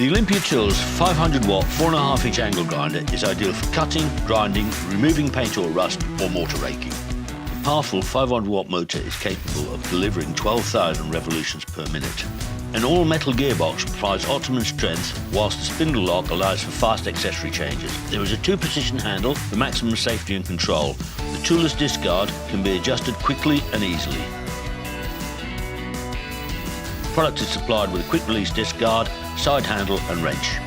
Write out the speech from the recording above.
The Olympia Tools 500 watt 4.5 inch angle grinder is ideal for cutting, grinding, removing paint or rust, or mortar raking. The powerful 500 watt motor is capable of delivering 12,000 revolutions per minute. An all-metal gearbox provides optimum strength, whilst the spindle lock allows for fast accessory changes. There is a 2-position handle for maximum safety and control. The toolless discard can be adjusted quickly and easily. The product is supplied with a quick-release discard, side handle and wrench.